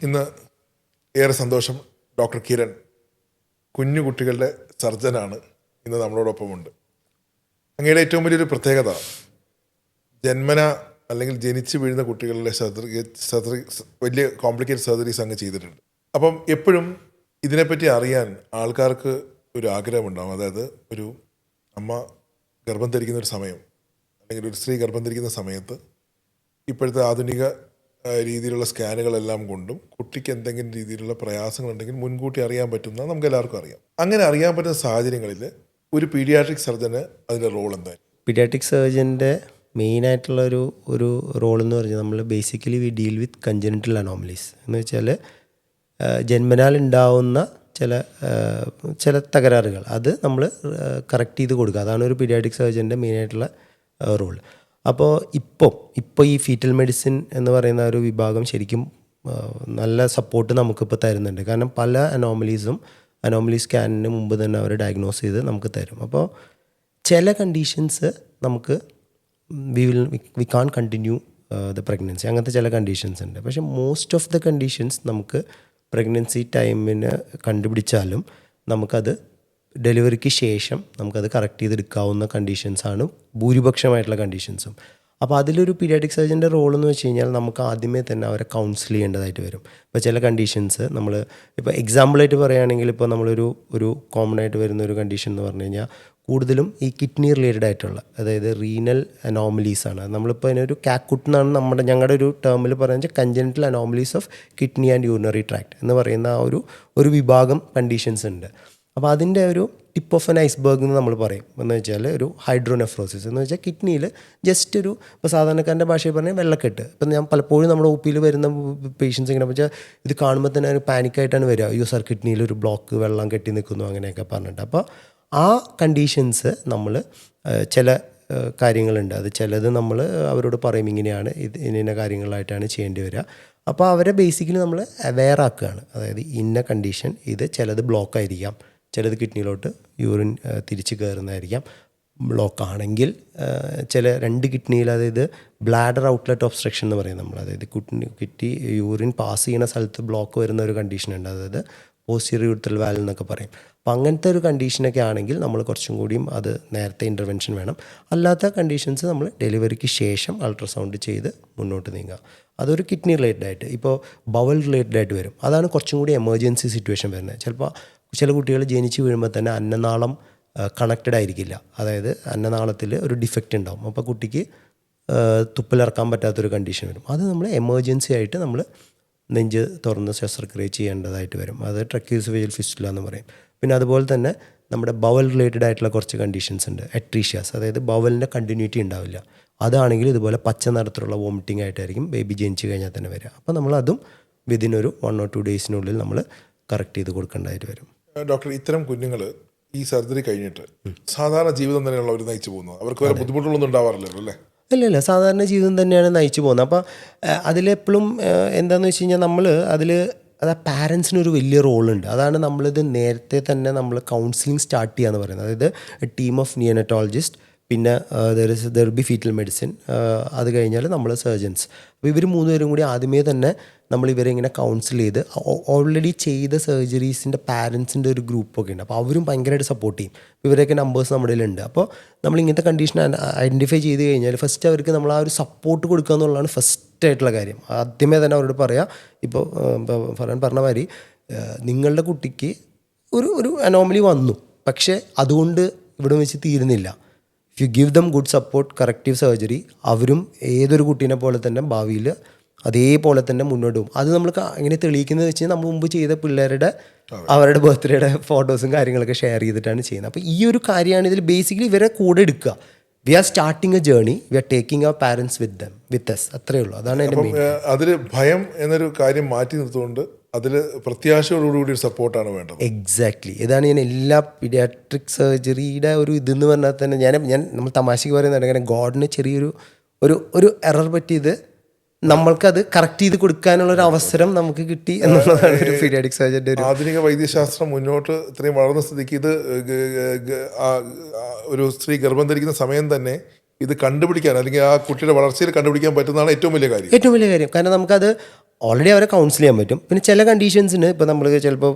ഇന്ന് ഏറെ സന്തോഷം. ഡോക്ടർ കിരൺ കുഞ്ഞു കുട്ടികളുടെ സർജനാണ് ഇന്ന് നമ്മളോടൊപ്പമുണ്ട്. അങ്ങയുടെ ഏറ്റവും വലിയൊരു പ്രത്യേകത ജന്മന അല്ലെങ്കിൽ ജനിച്ചു വീഴുന്ന കുട്ടികളുടെ വലിയ കോംപ്ലിക്കേറ്റഡ് സർജറീസ് അങ്ങ് ചെയ്തിട്ടുണ്ട്. അപ്പം എപ്പോഴും ഇതിനെപ്പറ്റി അറിയാൻ ആൾക്കാർക്ക് ഒരു ആഗ്രഹമുണ്ടാകും. അതായത് ഒരു അമ്മ ഗർഭം ധരിക്കുന്ന ഒരു സമയം അല്ലെങ്കിൽ ഒരു സ്ത്രീ ഗർഭം ധരിക്കുന്ന സമയത്ത് ഇപ്പോഴത്തെ ആധുനിക രീതിയിലുള്ള സ്കാനുകളെല്ലാം കൊണ്ടും കുട്ടിക്ക് എന്തെങ്കിലും രീതിയിലുള്ള പ്രയാസങ്ങളുണ്ടെങ്കിൽ മുൻകൂട്ടി അറിയാൻ പറ്റുന്ന നമുക്ക് എല്ലാവർക്കും അറിയാം. അങ്ങനെ അറിയാൻ പറ്റുന്ന സാഹചര്യങ്ങളിൽ ഒരു പീഡിയാട്രിക് സർജന് അതിൻ്റെ റോൾ എന്തായാലും? പീഡിയാട്രിക് സർജൻ്റെ മെയിനായിട്ടുള്ള ഒരു റോൾ എന്ന് പറഞ്ഞാൽ നമ്മൾ basically we deal with congenital anomalies എന്ന് വെച്ചാൽ ജന്മനാൽ ഉണ്ടാവുന്ന ചില തകരാറുകൾ അത് നമ്മൾ കറക്റ്റ് ചെയ്ത് കൊടുക്കുക. അതാണ് ഒരു പീഡിയാട്രിക് സർജൻ്റെ മെയിനായിട്ടുള്ള റോൾ. അപ്പോൾ ഇപ്പോൾ ഈ ഫീറ്റൽ മെഡിസിൻ എന്ന് പറയുന്ന ഒരു വിഭാഗം ശരിക്കും നല്ല സപ്പോർട്ട് നമുക്കിപ്പോൾ തരുന്നുണ്ട്. കാരണം പല അനോമലി സ്കാനിന് മുമ്പ് തന്നെ അവർ ഡയഗ്നോസ് ചെയ്ത് നമുക്ക് തരും. അപ്പോൾ ചില കണ്ടീഷൻസ് നമുക്ക് we can continue the pregnancy, അങ്ങനത്തെ ചില കണ്ടീഷൻസ് ഉണ്ട്. പക്ഷേ മോസ്റ്റ് ഓഫ് ദ കണ്ടീഷൻസ് നമുക്ക് പ്രഗ്നൻസി ടൈമിന് കണ്ടുപിടിച്ചാലും നമുക്കത് ഡെലിവറിക്ക് ശേഷം നമുക്കത് കറക്റ്റ് ചെയ്തെടുക്കാവുന്ന കണ്ടീഷൻസാണ് ഭൂരിപക്ഷമായിട്ടുള്ള കണ്ടീഷൻസും. അപ്പോൾ അതിലൊരു പീഡിയാട്രിക് സർജൻ്റെ റോൾ എന്ന് വെച്ച് കഴിഞ്ഞാൽ നമുക്ക് ആദ്യമേ തന്നെ അവരെ കൗൺസിൽ ചെയ്യേണ്ടതായിട്ട് വരും. ഇപ്പോൾ ചില കണ്ടീഷൻസ് നമ്മൾ ഇപ്പോൾ എക്സാമ്പിളായിട്ട് പറയുകയാണെങ്കിൽ ഇപ്പോൾ ഒരു കോമൺ ആയിട്ട് വരുന്ന ഒരു കണ്ടീഷൻ എന്ന് പറഞ്ഞു കഴിഞ്ഞാൽ കൂടുതലും ഈ കിഡ്നി റിലേറ്റഡ് ആയിട്ടുള്ള, അതായത് റീനൽ അനോമലീസാണ്. നമ്മളിപ്പോൾ അതിനൊരു കാക്കുട്ട് എന്നാണ് ഞങ്ങളുടെ ഒരു ടേമിൽ പറയുന്നത്, congenital anomalies of kidney and urinary tract എന്ന് പറയുന്ന ഒരു വിഭാഗം കണ്ടീഷൻസ് ഉണ്ട്. അപ്പോൾ അതിൻ്റെ ഒരു ടിപ്പ് ഓഫ് എൻ ഐസ്ബർഗ് എന്ന് നമ്മൾ പറയും. എന്ന് വെച്ചാൽ ഒരു ഹൈഡ്രോനെഫ്രോസിസ് എന്ന് വെച്ചാൽ കിഡ്നിയിൽ ജസ്റ്റ് ഇപ്പോൾ സാധാരണക്കാരൻ്റെ ഭാഷയിൽ പറഞ്ഞാൽ വെള്ളക്കെട്ട്. ഇപ്പം ഞാൻ പലപ്പോഴും നമ്മുടെ ഒ പിയിൽ വരുന്ന പേഷ്യൻസ് ഇങ്ങനെ വെച്ചാൽ ഇത് കാണുമ്പോൾ തന്നെ ഒരു പാനിക്കായിട്ടാണ് വരിക. അയ്യോ സാർ, കിഡ്നിയിൽ ഒരു ബ്ലോക്ക്, വെള്ളം കെട്ടി നിൽക്കുന്നു, അങ്ങനെയൊക്കെ പറഞ്ഞിട്ട്. അപ്പോൾ ആ കണ്ടീഷൻസ് നമ്മൾ ചില കാര്യങ്ങളുണ്ട്, അത് ചിലത് നമ്മൾ അവരോട് പറയും ഇങ്ങനെയാണ്, ഇന്ന കാര്യങ്ങളായിട്ടാണ് ചെയ്യേണ്ടി വരിക. അപ്പോൾ അവരെ ബേസിക്കലി നമ്മൾ അവെയർ ആക്കുകയാണ്. അതായത് ഇന്ന കണ്ടീഷൻ, ഇത് ചിലത് ബ്ലോക്ക് ആയിരിക്കാം, ചിലത് കിഡ്നിയിലോട്ട് യൂറിൻ തിരിച്ച് കയറുന്നതായിരിക്കാം. ബ്ലോക്ക് ആണെങ്കിൽ ചില 2 കിഡ്നിയിൽ, അതായത് ബ്ലാഡർ ഔട്ട്ലെറ്റ് ഒബ്സ്ട്രക്ഷൻ എന്ന് പറയും നമ്മൾ, അതായത് കിഡ്നി യൂറിൻ പാസ് ചെയ്യുന്ന സ്ഥലത്ത് ബ്ലോക്ക് വരുന്ന ഒരു കണ്ടീഷനുണ്ട്, അതായത് പോസ്റ്റീരിയർ യൂറിത്രൽ വാൽവ് എന്നൊക്കെ പറയും. അപ്പോൾ അങ്ങനത്തെ ഒരു കണ്ടീഷനൊക്കെ ആണെങ്കിൽ നമ്മൾ കുറച്ചും കൂടിയും അത് നേരത്തെ ഇൻ്റർവെൻഷൻ വേണം. അല്ലാത്ത കണ്ടീഷൻസ് നമ്മൾ ഡെലിവറിക്ക് ശേഷം അൾട്രാസൗണ്ട് ചെയ്ത് മുന്നോട്ട് നീങ്ങുക. അതൊരു കിഡ്നി റിലേറ്റഡ് ആയിട്ട്. ഇപ്പോൾ ബവൽ റിലേറ്റഡ് ആയിട്ട് വരും, അതാണ് കുറച്ചും കൂടി എമർജൻസി സിറ്റുവേഷൻ വരുന്നത്. ചിലപ്പോൾ ചില കുട്ടികൾ ജനിച്ച് വീഴുമ്പോൾ തന്നെ അന്നനാളം കണക്റ്റഡ് ആയിരിക്കില്ല, അതായത് അന്നനാളത്തിൽ ഒരു ഡിഫക്റ്റ് ഉണ്ടാവും. അപ്പോൾ കുട്ടിക്ക് തുപ്പലിറക്കാൻ പറ്റാത്തൊരു കണ്ടീഷൻ വരും. അത് നമ്മൾ എമർജൻസി ആയിട്ട് നമ്മൾ നെഞ്ച് തുറന്ന് ശസ്ത്രക്രിയ ചെയ്യേണ്ടതായിട്ട് വരും. അത് ട്രക്യൂസോഫേജിയൽ ഫിസ്റ്റുല എന്ന് പറയും. പിന്നെ അതുപോലെ തന്നെ നമ്മുടെ ബവൽ റിലേറ്റഡ് ആയിട്ടുള്ള കുറച്ച് കണ്ടീഷൻസ് ഉണ്ട്, അട്രീഷ്യാസ്, അതായത് ബവലിൻ്റെ കണ്ടിന്യൂറ്റി ഉണ്ടാവില്ല. അതാണെങ്കിൽ ഇതുപോലെ പച്ച നിറത്തിലുള്ള വോമിറ്റിംഗ് ആയിട്ടായിരിക്കും ബേബി ജനിച്ച് കഴിഞ്ഞാൽ തന്നെ വരിക. അപ്പോൾ നമ്മളതും വിതിൻ ഒരു 1 or 2 ഡേയ്സിനുള്ളിൽ നമ്മൾ കറക്റ്റ് ചെയ്ത് കൊടുക്കേണ്ടതായിട്ട് വരും. ഡോക്ടർ, ഇത്തരം കുഞ്ഞുങ്ങൾ ഈ സർജറി കഴിഞ്ഞിട്ട് സാധാരണ ജീവിതം തന്നെയുള്ള അവർ നയിച്ചു പോകുന്നത്, അവർക്ക് വേറെ ബുദ്ധിമുട്ടുകളൊന്നും ഉണ്ടാവാറില്ലല്ലോ അല്ലേ? ഇല്ല, സാധാരണ ജീവിതം തന്നെയാണ് നയിച്ചു പോകുന്നത്. അപ്പോൾ അതിലെപ്പോഴും എന്താണെന്ന് വെച്ച് കഴിഞ്ഞാൽ അത് പാരൻസിനൊരു വലിയ റോളുണ്ട്. അതാണ് നമ്മളിത് നേരത്തെ തന്നെ നമ്മൾ കൗൺസിലിംഗ് സ്റ്റാർട്ട് ചെയ്യുക എന്ന് പറയുന്നത്. അതായത് ടീം ഓഫ് നിയോനറ്റോളജിസ്റ്റ്, പിന്നെ ദർ ബി ഫീറ്റൽ മെഡിസിൻ, അത് കഴിഞ്ഞാൽ നമ്മൾ സർജൻസ്. അപ്പോൾ ഇവർ 3 പേരും കൂടി ആദ്യമേ തന്നെ നമ്മൾ ഇവരെ ഇങ്ങനെ കൗൺസിൽ ചെയ്ത് ഓൾറെഡി ചെയ്ത സർജറീസിൻ്റെ പാരൻസിൻ്റെ ഒരു ഗ്രൂപ്പൊക്കെ ഉണ്ട്. അപ്പോൾ അവരും ഭയങ്കരമായിട്ട് സപ്പോർട്ട് ചെയ്യും. ഇവരെയൊക്കെ നമ്പേഴ്സ് നമ്മുടെ കയ്യിലുണ്ട്. അപ്പോൾ നമ്മൾ ഇങ്ങനത്തെ കണ്ടീഷൻ ഐഡൻറ്റിഫൈ ചെയ്ത് കഴിഞ്ഞാൽ ഫസ്റ്റ് അവർക്ക് നമ്മൾ ആ ഒരു സപ്പോർട്ട് കൊടുക്കുക എന്നുള്ളതാണ് ഫസ്റ്റ് ആയിട്ടുള്ള കാര്യം. ആദ്യമേ തന്നെ അവരോട് പറയാം, ഇപ്പോൾ പറഞ്ഞ മാതിരി നിങ്ങളുടെ കുട്ടിക്ക് ഒരു അനോമലി വന്നു, പക്ഷേ അതുകൊണ്ട് ഇവിടെ വെച്ച് തീരുന്നില്ല. If you give them good support, corrective surgery, അവരും ഏതൊരു കുട്ടീനെ പോലെ തന്നെ ഭാവിയിൽ അതേപോലെ തന്നെ മുന്നോട്ട് പോകും. അത് നമ്മൾ എങ്ങനെ തെളിയിക്കുന്നത് വെച്ച് കഴിഞ്ഞാൽ നമ്മൾ മുമ്പ് ചെയ്ത പിള്ളേരുടെ അവരുടെ ബർത്ത്ഡേയുടെ ഫോട്ടോസും കാര്യങ്ങളൊക്കെ ഷെയർ ചെയ്തിട്ടാണ് ചെയ്യുന്നത്. അപ്പോൾ ഈ ഒരു കാര്യമാണ് ഇതിൽ ബേസിക്കലി ഇവരെ കൂടെ എടുക്കുക. We are starting a journey, we are taking our parents with us, അത്രയേ ഉള്ളൂ. അതാണ് എൻ്റെ മെയിൻ. അതിൽ ഭയം എന്നൊരു കാര്യം മാറ്റി നിർത്തുകൊണ്ട് അതിൽ പ്രത്യാശയോടുകൂടി ഒരു സപ്പോർട്ടാണ് വേണ്ടത്. എക്സാക്ട്ലി, ഇതാണ് ഞാൻ എല്ലാ പീഡിയാട്രിക് സർജറിയുടെ ഒരു ഇതെന്ന് പറഞ്ഞാൽ തന്നെ ഞാൻ നമ്മൾ തമാശയ്ക്ക് പറയുന്നത് അങ്ങനെ ഗോഡിന് ചെറിയൊരു എറർ പറ്റിയത് നമ്മൾക്കത് കറക്റ്റ് ചെയ്ത് കൊടുക്കാനുള്ള ഒരു അവസരം നമുക്ക് കിട്ടി എന്നുള്ളതാണ് ഒരു പീഡിയാട്രിക് സർജന്റെ ഒരു. ആധുനിക വൈദ്യശാസ്ത്രം മുന്നോട്ട് ഇത്രയും വളർന്ന സ്ഥിതിക്ക് ഇത് ഒരു സ്ത്രീ ഗർഭം ധരിക്കുന്ന സമയം തന്നെ ഇത് കണ്ടുപിടിക്കാൻ അല്ലെങ്കിൽ ആ കുട്ടിയുടെ വളർച്ചയിൽ കണ്ടുപിടിക്കാൻ പറ്റുന്നതാണ് ഏറ്റവും വലിയ കാര്യം. ഏറ്റവും വലിയ കാര്യം. കാരണം നമുക്കത് ഓൾറെഡി അവരെ കൗൺസിൽ ചെയ്യാൻ പറ്റും. പിന്നെ ചില കണ്ടീഷൻസിന് ഇപ്പോൾ നമ്മൾ ചിലപ്പോൾ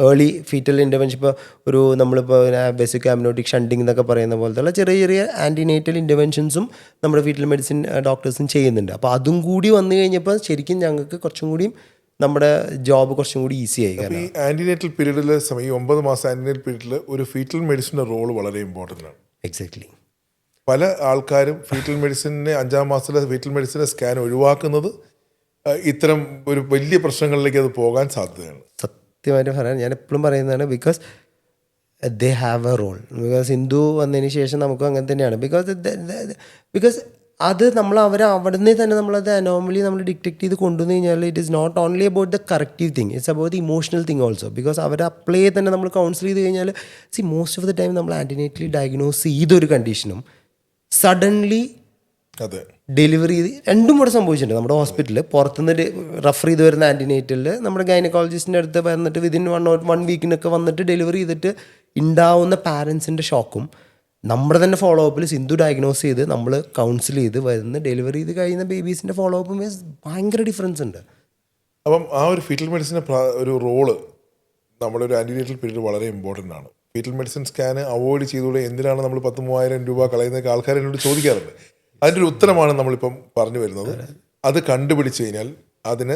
ഏർലി ഫീറ്റൽ ഇൻ്റർവെൻഷൻ, ഇപ്പോൾ നമ്മളിപ്പോൾ ബേസിക് ആംനോട്ടിക് ഷണ്ടിങ് എന്നൊക്കെ പറയുന്ന പോലത്തെ ചെറിയ ചെറിയ ആൻറ്റിനേറ്റൽ ഇൻ്റർവെൻഷൻസും നമ്മുടെ ഫീറ്റൽ മെഡിസിൻ ഡോക്ടേഴ്സും ചെയ്യുന്നുണ്ട്. അപ്പോൾ അതും കൂടി വന്നു കഴിഞ്ഞപ്പോൾ ശരിക്കും ഞങ്ങൾക്ക് കുറച്ചും കൂടിയും നമ്മുടെ ജോബ് കുറച്ചും കൂടി ഈസി ആയി. ഈ ആൻറ്റിനേറ്റൽ പീരീഡിലെ സമയം, ഈ 9 മാസം ആൻറ്റിനേറ്റൽ പീരീഡിൽ ഒരു ഫീറ്റൽ മെഡിസിൻ്റെ റോൾ വളരെ ഇമ്പോർട്ടൻ്റ് ആണ്. എക്സാക്ട്ലി. പല ആൾക്കാരും ഫീറ്റൽ മെഡിസിനെ 5-ാം മാസത്തിലെ ഫീറ്റൽ മെഡിസിനെ സ്കാൻ ഒഴിവാക്കുന്നത് ഇത്തരം ഒരു വലിയ പ്രശ്നങ്ങളിലേക്ക് അത് പോകാൻ സാധ്യതയാണ്. സത്യമായിട്ട് പറയാൻ ഞാൻ എപ്പോഴും പറയുന്നതാണ്, because they have a role. Because ഹിന്ദു വന്നതിന് ശേഷം നമുക്കും അങ്ങനെ തന്നെയാണ്. ബിക്കോസ് അത് നമ്മൾ അവിടെ നിന്ന് തന്നെ നമ്മളത് അനോമലി നമ്മൾ ഡിറ്റക്ട് ചെയ്ത് കൊണ്ടുവന്ന് കഴിഞ്ഞാൽ it is not only about the corrective thing, it's about the emotional thing also. Because അവർ അപ്ലൈ തന്നെ നമ്മൾ കൗൺസിൽ ചെയ്ത് കഴിഞ്ഞാൽ മോസ്റ്റ് ഓഫ് ദ ടൈം നമ്മൾ ആൻറ്റിനേറ്റലി ഡയഗ്നോസ് ചെയ്തൊരു കണ്ടീഷനും സഡൻലി അതെ ഡെലിവറി ചെയ്ത് രണ്ടും കൂടെ സംഭവിച്ചിട്ടുണ്ട്. നമ്മുടെ ഹോസ്പിറ്റലിൽ പുറത്തുനിന്ന് റെഫർ ചെയ്ത് വരുന്ന ആൻറ്റിനേറ്റലിൽ നമ്മുടെ ഗൈനക്കോളജിസ്റ്റിൻ്റെ അടുത്ത് വന്നിട്ട് വിതിൻ 1 വീക്കിനൊക്കെ വന്നിട്ട് ഡെലിവറി ചെയ്തിട്ട് ഉണ്ടാവുന്ന പാരൻസിൻ്റെ ഷോക്കും നമ്മുടെ തന്നെ ഫോളോ അപ്പിൽ സിന്ധു ഡയഗ്നോസ് ചെയ്ത് നമ്മൾ കൗൺസിൽ ചെയ്ത് വരുന്ന ഡെലിവറി ചെയ്ത് കഴിയുന്ന ബേബീസിൻ്റെ ഫോളോ അപ്പും ഭയങ്കര ഡിഫറൻസ് ഉണ്ട്. അപ്പം ആ ഒരു ഫീറ്റൽ മെഡിസിൻ്റെ ഒരു റോള് നമ്മുടെ ഒരു ആൻറ്റിനേറ്റൽ പീരീഡ് വളരെ ഇമ്പോർട്ടൻ്റ് ആണ്. ഫീറ്റൽ മെഡിസിൻ സ്കാന് അവോയ്ഡ് ചെയ്തുകൂടെ, എന്തിനാണ് നമ്മൾ 10,000-3,000 രൂപ കളയുന്നതൊക്കെ ആൾക്കാർ എന്നോട് ചോദിക്കാറുണ്ട്. അതിൻ്റെ ഒരു ഉത്തരമാണ് നമ്മളിപ്പം പറഞ്ഞു വരുന്നത്. അത് കണ്ടുപിടിച്ച് കഴിഞ്ഞാൽ അതിന്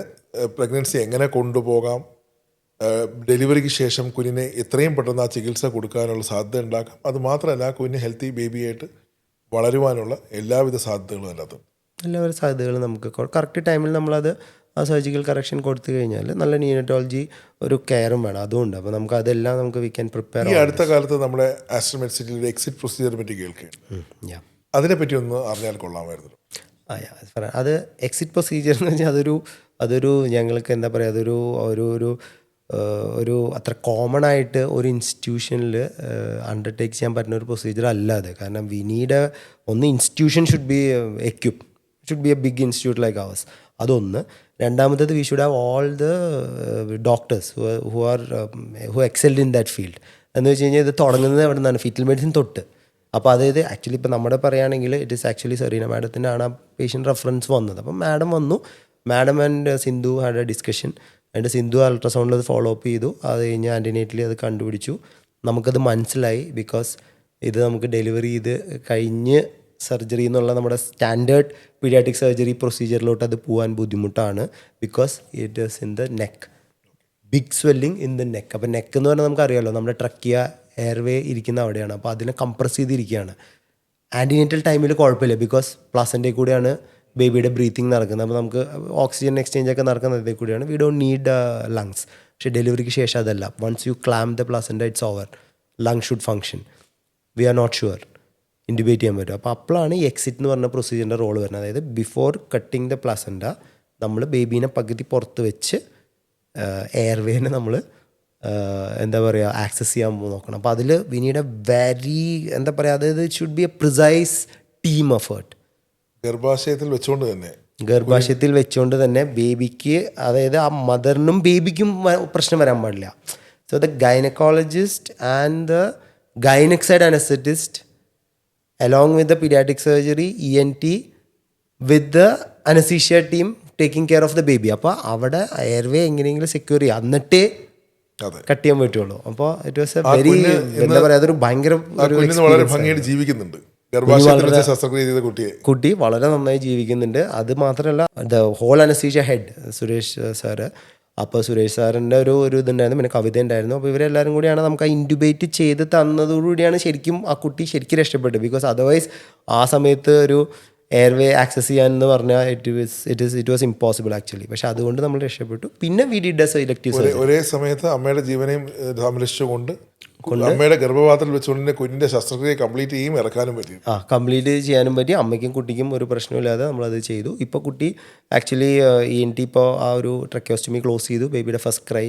പ്രഗ്നൻസി എങ്ങനെ കൊണ്ടുപോകാം, ഡെലിവറിക്ക് ശേഷം കുഞ്ഞിനെ എത്രയും പെട്ടെന്ന് ആ ചികിത്സ കൊടുക്കാനുള്ള സാധ്യത ഉണ്ടാക്കാം. അത് മാത്രമല്ല കുഞ്ഞ് ഹെൽത്തി ബേബിയായിട്ട് വളരുവാനുള്ള എല്ലാവിധ സാധ്യതകളും അതിനകത്ത്. എല്ലാവിധ സാധ്യതകളും നമുക്ക് കറക്റ്റ് ടൈമിൽ നമ്മളത് ആ സർജിക്കൽ കറക്ഷൻ കൊടുത്തു കഴിഞ്ഞാൽ നല്ല നിയോനറ്റോളജി ഒരു കെയറും വേണം, അതുകൊണ്ട്. അപ്പോൾ നമുക്ക് അതെല്ലാം നമുക്ക് വി ക്യാൻ പ്രിപ്പയർ. ഈ അടുത്ത കാലത്ത് നമ്മുടെ ആസ്റ്റർ മെഡിസിറ്റിയിൽ ഒരു എക്സിറ്റ് പ്രൊസീജിയറെ പറ്റി കേൾക്കുകയാണ്. അതിനെപ്പറ്റി ഒന്ന് അറിഞ്ഞാൽ കൊള്ളാമായിരുന്നു. അത് എക്സിറ്റ് പ്രൊസീജിയർ എന്ന് വെച്ചാൽ അതൊരു ഞങ്ങൾക്ക് എന്താ പറയുക, ഒരു അത്ര കോമൺ ആയിട്ട് ഒരു ഇൻസ്റ്റിറ്റ്യൂഷനിൽ അണ്ടർടേക്ക് ചെയ്യാൻ പറ്റുന്ന ഒരു പ്രൊസീജിയർ അല്ല അത്. കാരണം വി നീഡ് ഒന്ന് institution should be should be a big institute like ours. അതൊന്ന്. രണ്ടാമത്തത് we should have all the doctors who excelled in that field. എന്ന് വെച്ച് കഴിഞ്ഞാൽ ഇത് തുടങ്ങുന്നത് എവിടെ നിന്നാണ്? ഫീറ്റൽ മെഡിസിൻ തൊട്ട്. അപ്പോൾ അതായത് ആക്ച്വലി ഇപ്പോൾ നമ്മുടെ പറയുകയാണെങ്കിൽ ഇറ്റ് ഈസ് ആക്ച്വലി സെറീന മാഡത്തിൻ്റെ ആണ് ആ പേഷ്യൻ്റ് റെഫറൻസ് വന്നത്. അപ്പം മാഡം വന്നു, madam and Sindhu had a discussion. And Sindhu അൾട്രാസൗണ്ടിൽ അത് ഫോളോ അപ്പ് ചെയ്തു. അത് കഴിഞ്ഞ് ആൻറ്റിനേറ്റലി അത് കണ്ടുപിടിച്ചു. നമുക്കത് മനസ്സിലായി. ബിക്കോസ് ഇത് നമുക്ക് ഡെലിവറി ചെയ്ത് കഴിഞ്ഞ് സർജറി എന്നുള്ള നമ്മുടെ സ്റ്റാൻഡേർഡ് പീഡിയാട്രിക് സർജറി പ്രൊസീജിയറിലോട്ട് അത് പോകാൻ ബുദ്ധിമുട്ടാണ്. Because it is in the neck, big swelling in the neck. അപ്പോൾ നെക്ക് എന്ന് പറഞ്ഞാൽ നമുക്കറിയാമല്ലോ, നമ്മുടെ ട്രക്കിയ എയർവേ ഇരിക്കുന്ന അവിടെയാണ്. അപ്പോൾ അതിനെ കംപ്രസ് ചെയ്തിരിക്കുകയാണ്. ആൻറ്റിനേറ്റൽ ടൈമിൽ കുഴപ്പമില്ല, ബിക്കോസ് പ്ലസൻ്റെ കൂടെയാണ് ബേബിയുടെ ബ്രീത്തിങ് നടക്കുന്നത്. അപ്പോൾ നമുക്ക് ഓക്സിജൻ എക്സ്ചേഞ്ച് ഒക്കെ നടക്കുന്നത് ഇതിൽ കൂടിയാണ്. We don't need lungs. പക്ഷേ ഡെലിവറിക്ക് ശേഷം അതല്ല. Once you clamp the placenta it's over. Lung should function. We are not sure intubate ചെയ്യാൻ പറ്റും. അപ്പോൾ അപ്പോഴാണ് ഈ എക്സിറ്റ് എന്ന് പറഞ്ഞ പ്രൊസീജിയറിൻ്റെ റോൾ വരുന്നത്. അതായത് ബിഫോർ കട്ടിങ് ദ പ്ലസൻ്റ നമ്മൾ ബേബീനെ പകുതി പുറത്ത് വെച്ച് എയർവേനെ നമ്മൾ എന്താ പറയുക ആക്സസ് ചെയ്യാൻ നോക്കണം. അപ്പോൾ അതിൽ വി നീഡ് എ വെരി എന്താ പറയുക, അതായത് it should be a precise team effort. ഗർഭാശയത്തിൽ വെച്ചുകൊണ്ട് തന്നെ ബേബിക്ക്, അതായത് ആ മദറിനും ബേബിക്കും പ്രശ്നം വരാൻ പാടില്ല. So the gynaecologist and the gynaec side anaesthetist along with the pediatric surgery, ENT, with the anesthesia team taking care of the baby. അപ്പോൾ അവിടെ എയർവേ എങ്ങനെയെങ്കിലും സെക്യൂർ ചെയ്യുക, എന്നിട്ടേ കട്ട് ചെയ്യാൻ പറ്റുള്ളൂ. അപ്പോൾ ഇറ്റ് വാസ് എ വെരി എന്താ പറയുക, അതൊരു ഭയങ്കര വളരെ ഭംഗിയായിട്ട് ജീവിക്കുന്നുണ്ട്. കുട്ടി വളരെ നന്നായി ജീവിക്കുന്നുണ്ട്. അത് മാത്രമല്ല the whole anaesthesia head Suresh sir. അപ്പോൾ സുരേഷ് സാറിൻ്റെ ഒരു ഇതുണ്ടായിരുന്നു, പിന്നെ കവിത ഉണ്ടായിരുന്നു. അപ്പോൾ ഇവരെല്ലാവരും കൂടിയാണ് നമുക്ക് ആ ഇൻറ്റുബേറ്റ് ചെയ്ത് തന്നതോടുകൂടിയാണ് ശരിക്കും ആ കുട്ടി ശരിക്കും രക്ഷപ്പെട്ടത്. ബിക്കോസ് അതർവൈസ് ആ സമയത്ത് ഒരു എയർവേ ആക്സസ് ചെയ്യാനെന്ന് പറഞ്ഞാൽ ഇറ്റ് വാസ് ഇമ്പോസിബിൾ ആക്ച്വലി. പക്ഷെ അതുകൊണ്ട് നമ്മൾ രക്ഷപ്പെട്ടു. പിന്നെ we did A elective surgery. ഒരേ സമയത്ത് അമ്മയുടെ ജീവനെയും സംരക്ഷിച്ചുകൊണ്ട് അമ്മയുടെ ഗർഭപാത്രത്തിൽ വെച്ചുകൊണ്ട് കുഞ്ഞിന്റെ ശസ്ത്രക്രിയ കംപ്ലീറ്റ് ചെയ്യും, ഇറക്കാനും പറ്റി. കംപ്ലീറ്റ് ചെയ്യാനും പറ്റി. അമ്മയ്ക്കും കുട്ടിക്കും ഒരു പ്രശ്നമില്ലാതെ നമ്മളത് ചെയ്തു. ഇപ്പോൾ കുട്ടി ആക്ച്വലി ENT ഇപ്പോൾ ആ ഒരു ട്രക്കിയോസ്റ്റമി ക്ലോസ് ചെയ്തു. ബേബിയുടെ ഫസ്റ്റ് ക്രൈ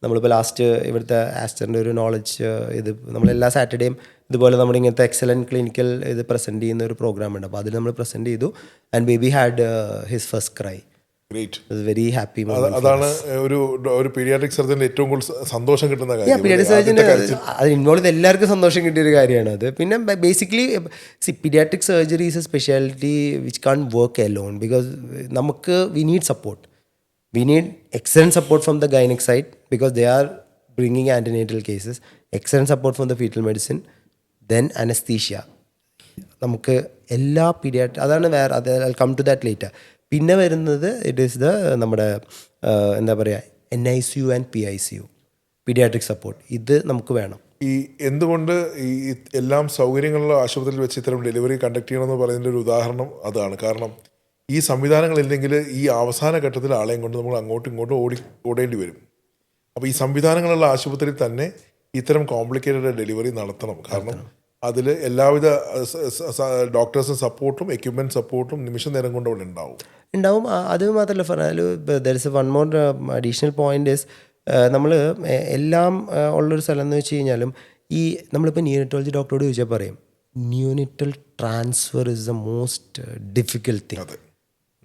നമ്മളിപ്പോൾ ലാസ്റ്റ് ഇവിടുത്തെ ആസ്റ്ററിൻ്റെ ഒരു നോളജ് ഇത് നമ്മളെല്ലാ സാറ്റർഡേയും ഇതുപോലെ നമ്മുടെ ഇങ്ങനത്തെ എക്സലൻറ്റ് ക്ലിനിക്കൽ ഇത് പ്രസൻറ്റ് ചെയ്യുന്ന ഒരു പ്രോഗ്രാം ഉണ്ട്. അപ്പോൾ അതിൽ നമ്മൾ പ്രസൻറ്റ് ചെയ്തു. And baby had his first cry. Great. Very happy. അതാണ് ഒരു പീഡിയാട്രിക് സർജന്റെ ഏറ്റവും കൂടുതൽ സന്തോഷം കിട്ടുന്ന കാര്യം. പീഡിയാട്രിക് സർജന് അത് ഇൻവോൾവ് ചെയ്ത് എല്ലാവർക്കും സന്തോഷം കിട്ടിയ ഒരു കാര്യമാണ് അത്. പിന്നെ basically paediatric surgery is a speciality which can work alone because നമുക്ക് we need support. We need excellent support from the gynaec side because they are bringing antenatal cases, excellent support from the fetal medicine, then anaesthesia. നമുക്ക് എല്ലാ അതാണ് വേറെ, അത് I come to that later. പിന്നെ വരുന്നത് it is നമ്മുടെ എന്താ പറയുക, NICU and PICU, paediatric support. ഇത് നമുക്ക് വേണം. ഈ എന്തുകൊണ്ട് ഈ എല്ലാം സൗകര്യങ്ങളുള്ള ആശുപത്രിയിൽ വെച്ച് ഇത്തരം ഡെലിവറി കണ്ടക്ട് ചെയ്യണമെന്ന് പറയുന്നതിൻ്റെ ഒരു ഉദാഹരണം അതാണ്. കാരണം ഈ സംവിധാനങ്ങളില്ലെങ്കിൽ ഈ അവസാന ഘട്ടത്തിൽ ആളെയും കൊണ്ട് നമ്മൾ അങ്ങോട്ടും ഇങ്ങോട്ടും ഓടേണ്ടി വരും. അപ്പോൾ ഈ സംവിധാനങ്ങളുള്ള ആശുപത്രിയിൽ തന്നെ ഇത്തരം കോംപ്ലിക്കേറ്റഡ് ഡെലിവറി നടത്തണം. കാരണം അതിൽ എല്ലാവിധ ഡോക്ടേഴ്സും സപ്പോർട്ടും എക്യുപ്മെൻറ്റ് സപ്പോർട്ടും നിമിഷ നേരം കൊണ്ട് അവിടെ ഉണ്ടാവും. അത് മാത്രമല്ല പറഞ്ഞാൽ there is one more additional point is നമ്മൾ എല്ലാം ഉള്ളൊരു സ്ഥലം എന്ന് വെച്ച് കഴിഞ്ഞാലും ഈ നമ്മളിപ്പോൾ നിയോനിറ്റോളജി ഡോക്ടറോട് ചോദിച്ചാൽ പറയും neonatal transfer is the most difficult thing.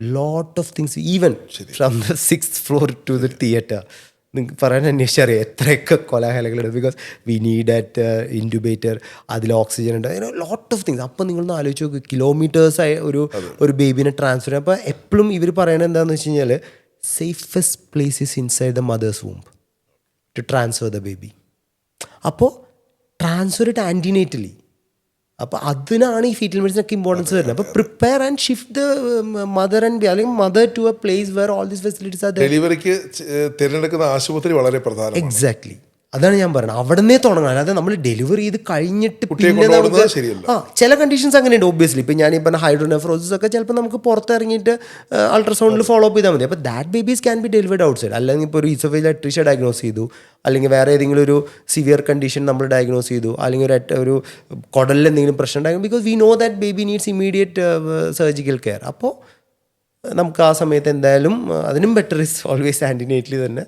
Lot of things even from the 6th floor to the theatre. നിങ്ങൾക്ക് പറയാൻ അന്വേഷിച്ചറിയാം എത്രയൊക്കെ കോലാഹലങ്ങളുണ്ട്. Because we need at intubator, അതിൽ ഓക്സിജൻ ഉണ്ട്, ലോട്ട് ഓഫ് തിങ്സ്. അപ്പോൾ നിങ്ങളൊന്ന് ആലോചിച്ച് നോക്ക്, കിലോമീറ്റേഴ്സായി ഒരു ബേബിനെ ട്രാൻസ്ഫർ ചെയ്യാം. അപ്പോൾ എപ്പോഴും ഇവർ പറയണത് എന്താണെന്ന് വെച്ച് കഴിഞ്ഞാൽ safest place is inside the mother's womb to transfer the baby. അപ്പോൾ ട്രാൻസ്ഫർ ഇറ്റ് ആൻറ്റിനേറ്റലി. അപ്പോൾ അതിനാണ് ഈ ഫീറ്റൽ മെഡിസിനൊക്കെ ഇമ്പോർട്ടൻസ് വരുന്നത്. അപ്പോൾ prepare and shift the mother and അല്ലെങ്കിൽ mother to a place where all these facilities are there. ഡെലിവറിക്ക് തിരഞ്ഞെടുക്കുന്ന ആശുപത്രി വളരെ പ്രധാനമാണ്. എക്സാക്ട്ലി, അതാണ് ഞാൻ പറയുന്നത്. അവിടെ നിന്നേ തുടങ്ങണം. അല്ലാതെ നമ്മൾ ഡെലിവറി ചെയ്ത് കഴിഞ്ഞിട്ട് പിന്നെ നമുക്ക് ചില കണ്ടീഷൻസ് അങ്ങനെയുണ്ട് ഒബ്വിയസ്ലി. ഇപ്പം ഞാൻ ഈ പറഞ്ഞ ഹൈഡ്രോനെഫ്രോസിസ് ഒക്കെ ചിലപ്പോൾ നമുക്ക് പുറത്തിറങ്ങിയിട്ട് അൾട്രാസൗണ്ടിൽ ഫോളോ അപ്പ് ചെയ്താൽ മതി. അപ്പോൾ that babies can be delivered out side. അല്ലെങ്കിൽ ഇപ്പോൾ ഒരു ഈസോഫേജിയൽ അട്രീഷ്യ ഡയഗ്നോസ് ചെയ്തു, അല്ലെങ്കിൽ വേറെ ഏതെങ്കിലും ഒരു സിവിയർ കണ്ടീഷൻ നമ്മൾ ഡയഗ്നോസ് ചെയ്തു, അല്ലെങ്കിൽ ഒരു കുടലിൽ എന്തെങ്കിലും പ്രശ്നം ഉണ്ടാകും, because we know that baby needs immediate surgical care. അപ്പോൾ നമുക്ക് ആ സമയത്ത് എന്തായാലും അതിനും ബെറ്റർ ഇസ് ഓൾവേസ് ആൻറ്റിനേറ്റലി തന്നെ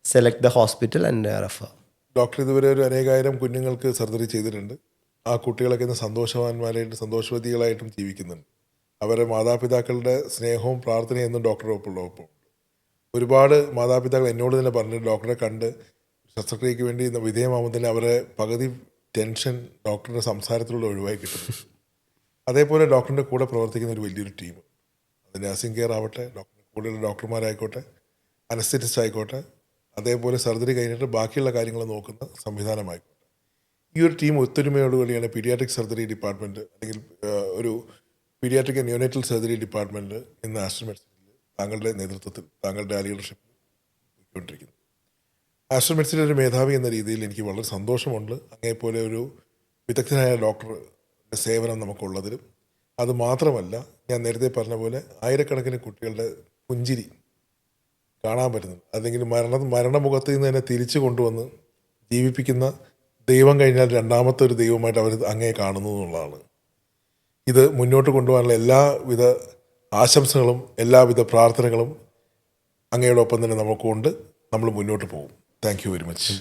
select the hospital and refer. Doctor ഇതുവരെ ഒരു അനേകായിരം കുഞ്ഞുങ്ങൾക്ക് സർജറി ചെയ്തിട്ടുണ്ട്. ആ കുട്ടികളൊക്കെ ഇന്ന് സന്തോഷവാന്മാരായിട്ടും സന്തോഷവതികളായിട്ടും ജീവിക്കുന്നുണ്ട്. അവരുടെ മാതാപിതാക്കളുടെ സ്നേഹവും പ്രാർത്ഥനയും എന്നും ഡോക്ടറുടെ ഒപ്പം. ഒരുപാട് മാതാപിതാക്കൾ എന്നോട് തന്നെ പറഞ്ഞു, ഡോക്ടറെ കണ്ട് ശസ്ത്രക്രിയയ്ക്ക് വേണ്ടി വിധേയമാകുമ്പോൾ തന്നെ അവരുടെ പകുതി ടെൻഷൻ ഡോക്ടറുടെ സംസാരത്തിലൂടെ ഒഴിവായി കിട്ടുന്നു. അതേപോലെ ഡോക്ടറിൻ്റെ കൂടെ പ്രവർത്തിക്കുന്ന ഒരു വലിയൊരു ടീം, അത് നഴ്സിംഗ് കെയർ ആവട്ടെ, ഡോക്ടറിൻ്റെ കൂടെയുള്ള ഡോക്ടർമാരായിക്കോട്ടെ, അനസ്തെറ്റിസ്റ്റ് ആയിക്കോട്ടെ, അതേപോലെ സർജറി കഴിഞ്ഞിട്ട് ബാക്കിയുള്ള കാര്യങ്ങൾ നോക്കുന്ന സംവിധാനമായിക്കോട്ടെ, ഈ ഒരു ടീം ഒത്തൊരുമയോടുകൂടിയാണ് പീഡിയാട്രിക് സർജറി ഡിപ്പാർട്ട്മെൻറ്റ് അല്ലെങ്കിൽ ഒരു paediatric and neonatal surgery department ഇന്ന് ആസ്റ്റർ മെഡിസിനിൽ താങ്കളുടെ നേതൃത്വത്തിൽ താങ്കളുടെ ലീഡർഷിപ്പിൽ പോയിക്കൊണ്ടിരിക്കുന്നു. ആസ്റ്റർ മെഡിസിനിലെ ഒരു മേധാവി എന്ന രീതിയിൽ എനിക്ക് വളരെ സന്തോഷമുണ്ട്. അങ്ങേപോലെ ഒരു വിദഗ്ധനായ ഡോക്ടറുടെ സേവനം നമുക്കുള്ളതിലും. അത് മാത്രമല്ല, ഞാൻ നേരത്തെ പറഞ്ഞ പോലെ ആയിരക്കണക്കിന് കുട്ടികളുടെ പുഞ്ചിരി കാണാൻ പറ്റുന്നത്, അല്ലെങ്കിൽ മരണമുഖത്ത് നിന്ന് തന്നെ തിരിച്ചു കൊണ്ടുവന്ന് ജീവിപ്പിക്കുന്ന ദൈവം കഴിഞ്ഞാൽ രണ്ടാമത്തെ ഒരു ദൈവമായിട്ട് അവർ അങ്ങേ കാണുന്നു എന്നുള്ളതാണ്. ഇത് മുന്നോട്ട് കൊണ്ടുപോകാനുള്ള എല്ലാവിധ ആശംസകളും എല്ലാവിധ പ്രാർത്ഥനകളും അങ്ങയോടൊപ്പം തന്നെ നമുക്കുണ്ട്. നമ്മൾ മുന്നോട്ട് പോകും. Thank you very much.